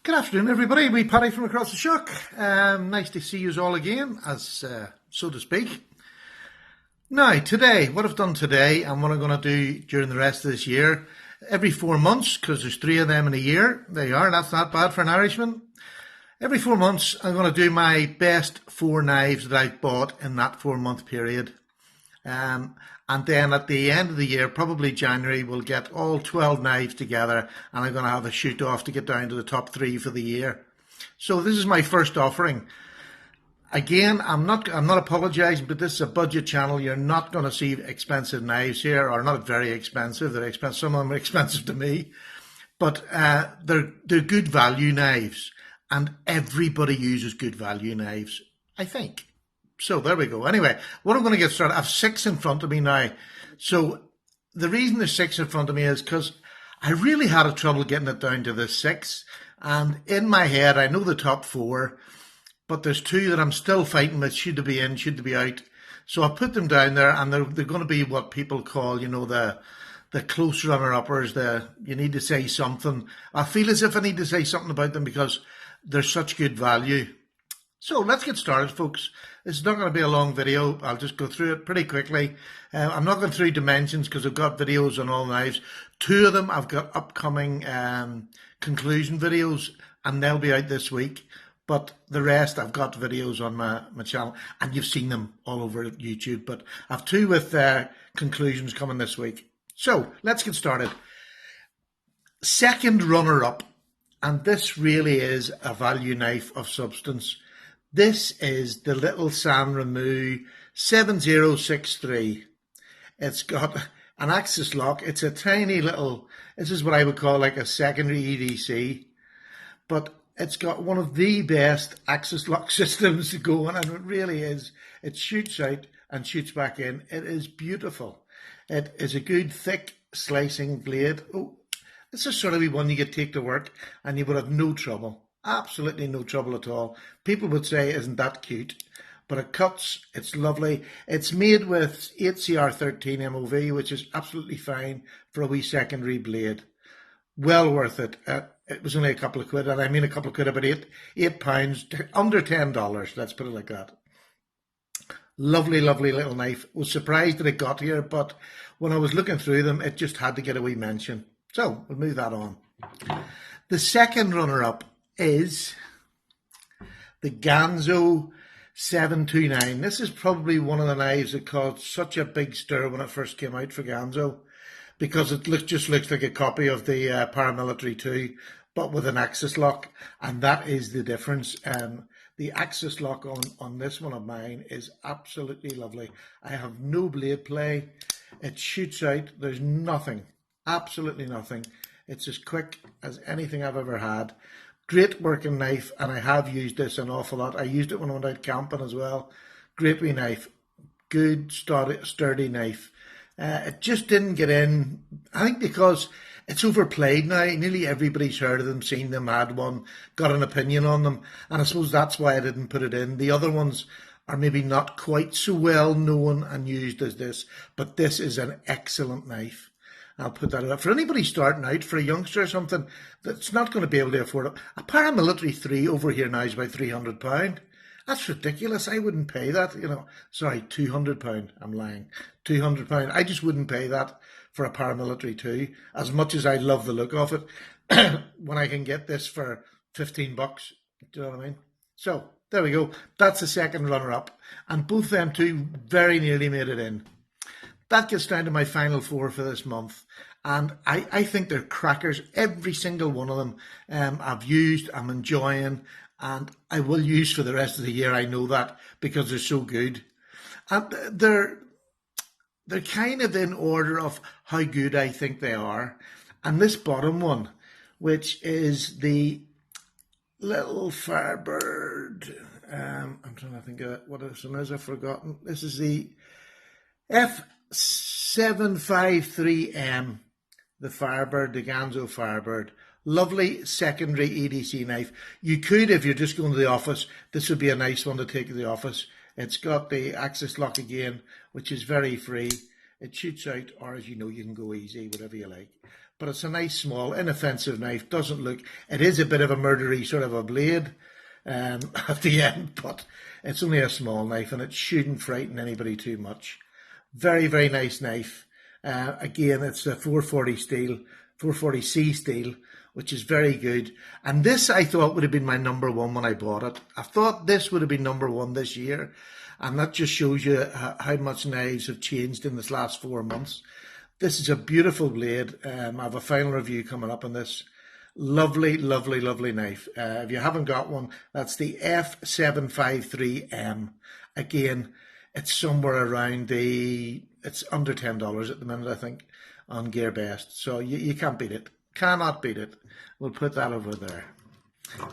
Good afternoon, everybody. Wee Paddy from across the shop. Nice to see you all again, as so to speak. Now, today, what I've done today and what I'm going to do during the rest of this year, every 4 months, because there's 3 of them in a year. There you are, that's not bad for an Irishman. Every 4 months, I'm going to do my best 4 knives that I've bought in that 4-month period. And then at the end of the year, probably January, we'll get all 12 knives together and I'm going to have a shoot off to get down to the top 3 for the year. So this is my first offering. Again, I'm not apologising, but this is a budget channel. You're not going to see expensive knives here, or not very expensive. They're expensive. Some of them are expensive to me, but they're good value knives, and everybody uses good value knives, I think. So there we go. Anyway, what I'm going to get started, I have 6 in front of me now. So the reason there's 6 in front of me is because I really had a trouble getting it down to the 6. And in my head, I know the top 4, but there's 2 that I'm still fighting with. Should they be in, should they be out? So I put them down there, and they're going to be what people call, you know, the close runner-uppers. You need to say something. I feel as if I need to say something about them because they're such good value. So let's get started, folks. This is not going to be a long video. I'll just go through it pretty quickly. I'm not going through dimensions because I've got videos on all knives. 2 of them I've got upcoming conclusion videos, and they'll be out this week. But the rest I've got videos on my channel, and you've seen them all over YouTube. But I've 2 with conclusions coming this week. So let's get started. Second runner-up, and this really is a value knife of substance. This is the little San Remo 7063. It's got an axis lock. It's a tiny little, this is what I would call like a secondary EDC, but it's got one of the best axis lock systems going, and it really is. It shoots out and shoots back in. It is beautiful. It is a good thick slicing blade. Oh, this is sort of the one you could take to work and you would have no trouble. Absolutely no trouble at all. People would say, isn't that cute? But it cuts, it's lovely. It's made with 8CR13 MOV, which is absolutely fine for a wee secondary blade. Well worth it. It was only a couple of quid, and I mean a couple of quid, about £8, under $10, let's put it like that. Lovely, lovely little knife. Was surprised that it got here, but when I was looking through them, it just had to get a wee mention. So we'll move that on. The second runner-up is the Gamze F7 V9M. This is probably one of the knives that caused such a big stir when it first came out for Gamsu, because it just looks like a copy of the Paramilitary 2, but with an axis lock, and that is the difference. The axis lock on this one of mine is absolutely lovely. I have no blade play. It shoots out. There's nothing, absolutely nothing. It's as quick as anything I've ever had. Great working knife, and I have used this an awful lot. I used it when I went out camping as well. Great wee knife. Good, sturdy knife. It just didn't get in, I think because it's overplayed now. Nearly everybody's heard of them, seen them, had one, got an opinion on them. And I suppose that's why I didn't put it in. The other ones are maybe not quite so well known and used as this, but this is an excellent knife. I'll put that up. For anybody starting out, for a youngster or something that's not going to be able to afford it, a Paramilitary 3 over here now is about £300. That's ridiculous. I wouldn't pay that. Sorry, £200. I'm lying. £200. I just wouldn't pay that for a Paramilitary 2, as much as I love the look of it, when I can get this for $15. Do you know what I mean? So there we go. That's the second runner-up, and both them 2 very nearly made it in. That gets down to my final 4 for this month. And I think they're crackers. Every single one of them I've used, I'm enjoying, and I will use for the rest of the year. I know that, because they're so good. And they're kind of in order of how good I think they are. And this bottom one, which is the little Firebird, I'm trying to think of what this one is. I've forgotten. This is the F7 V9M, the Firebird, the Gamsu Firebird. Lovely secondary EDC knife. You could, if you're just going to the office, this would be a nice one to take to the office. It's got the axis lock again, which is very free. It shoots out, or as you know, you can go easy, whatever you like. but it's a nice, small, inoffensive knife. Doesn't look, it is a bit of a murdery sort of a blade at the end, but it's only a small knife and it shouldn't frighten anybody too much. Very, very nice knife. Again, it's a 440 steel, 440C steel, which is very good. And this I thought would have been my number one when I bought it. I thought this would have been number one this year. And that just shows you how much knives have changed in this last 4 months. This is a beautiful blade. I have a final review coming up on this. Lovely, lovely, lovely knife. If you haven't got one, that's the F7 V9M. Again, it's somewhere around it's under $10 at the minute, I think, on GearBest. So you can't beat it. Cannot beat it. We'll put that over there.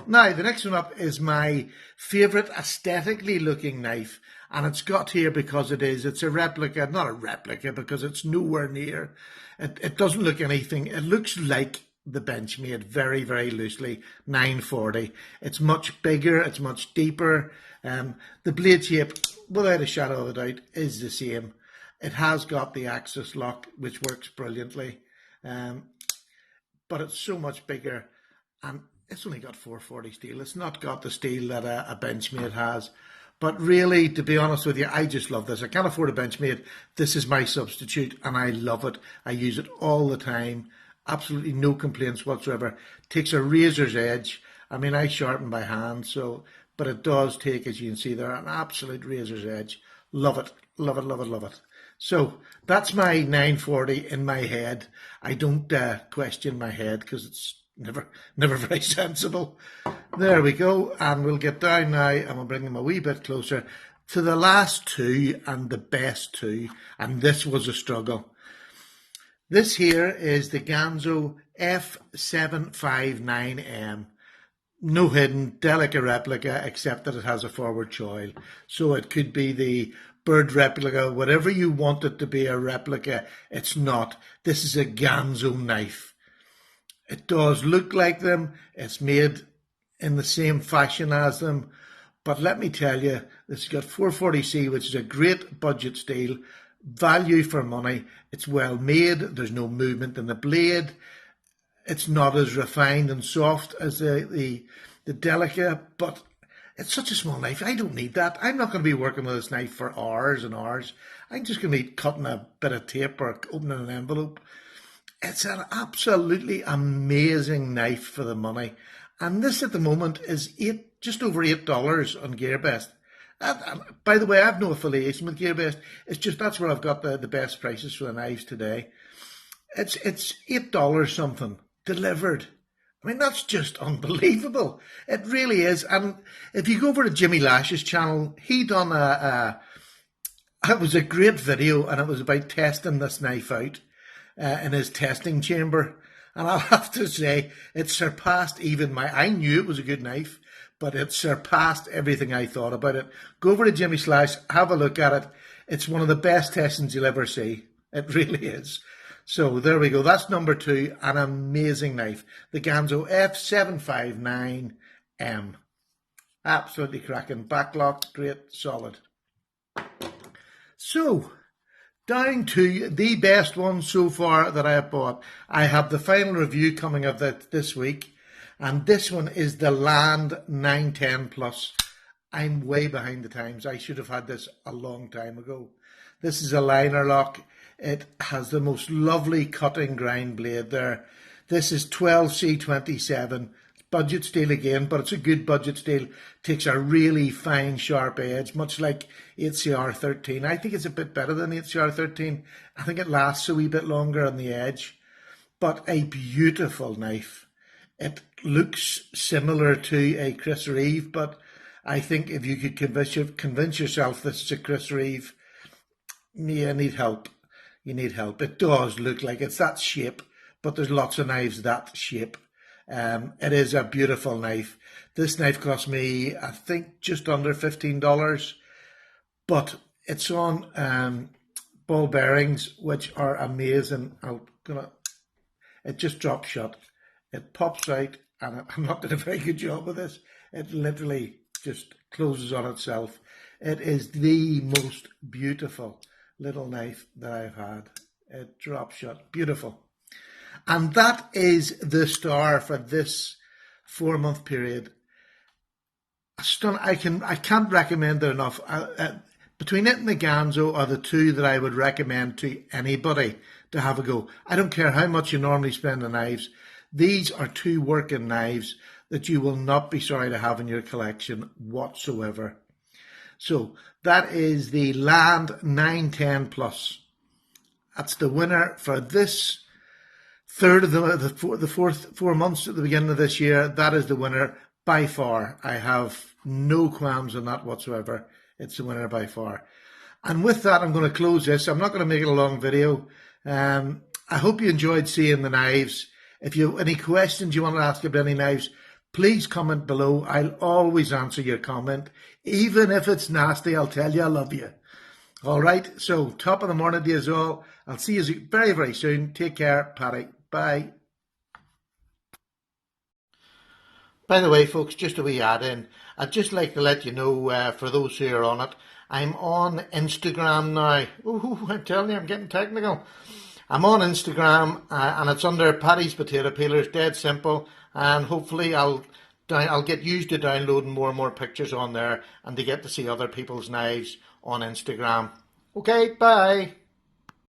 Now, the next one up is my favourite aesthetically looking knife. And it's got here because it's a replica, not a replica because it's nowhere near. It doesn't look anything. It looks like the Benchmade very, very loosely, 940. It's much bigger, it's much deeper. The blade shape, without a shadow of a doubt, is the same. It has got the axis lock, which works brilliantly. But it's so much bigger, and it's only got 440 steel. It's not got the steel that a Benchmade has. But really, to be honest with you, I just love this. I can't afford a Benchmade. This is my substitute, and I love it. I use it all the time. Absolutely no complaints whatsoever. Takes a razor's edge. I mean, I sharpen by hand, but it does take, as you can see there, an absolute razor's edge. Love it, love it, love it, love it. So that's my 940 in my head. I don't question my head because it's never very sensible. There we go, and we'll get down now, and we'll bring them a wee bit closer to the last two and the best two, and this was a struggle. This here is the Gamze F7 V9M. No hidden, delicate replica, except that it has a forward choil. So it could be the bird replica, whatever you want it to be a replica, it's not. This is a Gamsu knife. It does look like them. It's made in the same fashion as them. But let me tell you, this has got 440C, which is a great budget steel. Value for money. It's well made. There's no movement in the blade. It's not as refined and soft as the Delica, but it's such a small knife. I don't need that. I'm not going to be working with this knife for hours and hours. I'm just going to be cutting a bit of tape or opening an envelope. It's an absolutely amazing knife for the money. And this at the moment is just over $8 on GearBest. By the way, I have no affiliation with GearBest. It's just that's where I've got the best prices for the knives today. It's $8 something delivered. I mean, that's just unbelievable. It really is. And if you go over to Jimmy Lash's channel, he done it was a great video, and it was about testing this knife out in his testing chamber. And I'll have to say, it surpassed even I knew it was a good knife, but it surpassed everything I thought about it. Go over to Jimmy Slash, have a look at it. It's one of the best testings you'll ever see. It really is. So there we go. That's number two, an amazing knife. The Gamze F7 V9M. Absolutely cracking. Backlock, great, solid. So, down to the best one so far that I have bought. I have the final review coming of that this week. And this one is the Land 910 Plus. I'm way behind the times. I should have had this a long time ago. This is a liner lock. It has the most lovely cutting grind blade there. This is 12C27. Budget steel again, but it's a good budget steel. Takes a really fine, sharp edge, much like 8CR13. I think it's a bit better than 8CR13. I think it lasts a wee bit longer on the edge. But a beautiful knife. It looks similar to a Chris Reeve, but I think if you could convince yourself this is a Chris Reeve, you need help. You need help. It does look like it's that shape, but there's lots of knives that shape. It is a beautiful knife. This knife cost me, I think, just under $15, but it's on ball bearings, which are amazing. It just drops shut. It pops out, and I'm not doing a very good job with this. It literally just closes on itself. It is the most beautiful little knife that I've had. It drops shut. Beautiful. And that is the star for this 4-month period. I can't recommend it enough. Between it and the Gamsu are the two that I would recommend to anybody to have a go. I don't care how much you normally spend on knives. These are two working knives that you will not be sorry to have in your collection whatsoever. So that is the Land 910 Plus. That's the winner for this third of the fourth 4 months at the beginning of this year. That is the winner by far. I have no qualms on that whatsoever. It's the winner by far. And with that, I'm going to close this. I'm not going to make it a long video. I hope you enjoyed seeing the knives. If you have any questions you want to ask about any knives, please comment below. I'll always answer your comment. Even if it's nasty, I'll tell you I love you. All right, so top of the morning to you all. I'll see you very, very soon. Take care, Paddy. Bye. By the way, folks, just a wee add-in. I'd just like to let you know, for those who are on it, I'm on Instagram now. Ooh, I'm telling you, I'm getting technical. I'm on Instagram, and it's under Paddy's Potato Peelers, dead simple. And hopefully I'll get used to downloading more and more pictures on there and to get to see other people's knives on Instagram. Okay, bye.